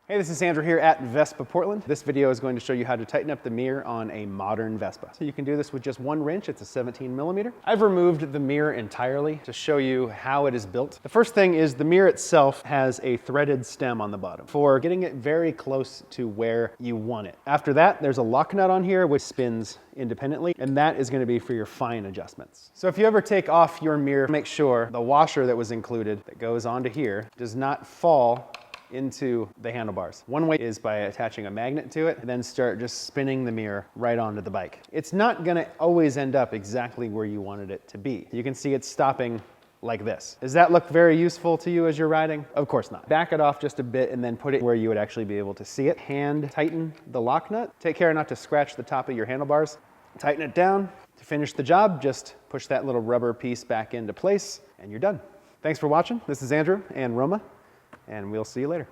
Hey, this is Andrew here at Vespa Portland. This video is going to show you how to tighten up the mirror on a modern Vespa. So you can do this with just one wrench. It's a 17mm. I've removed the mirror entirely to show you how it is built. The first thing is the mirror itself has a threaded stem on the bottom for getting it very close to where you want it. After that, there's a lock nut on here which spins independently, and that is going to be for your fine adjustments. So if you ever take off your mirror, make sure the washer that was included that goes onto here does not fall into the handlebars. One way is by attaching a magnet to it and then start just spinning the mirror right onto the bike. It's not gonna always end up exactly where you wanted it to be. You can see it's stopping like this. Does that look very useful to you as you're riding? Of course not. Back it off just a bit and then put it where you would actually be able to see it. Hand tighten the lock nut. Take care not to scratch the top of your handlebars. Tighten it down. To finish the job, just push that little rubber piece back into place and you're done. Thanks for watching. This is Andrew and Roma, and we'll see you later.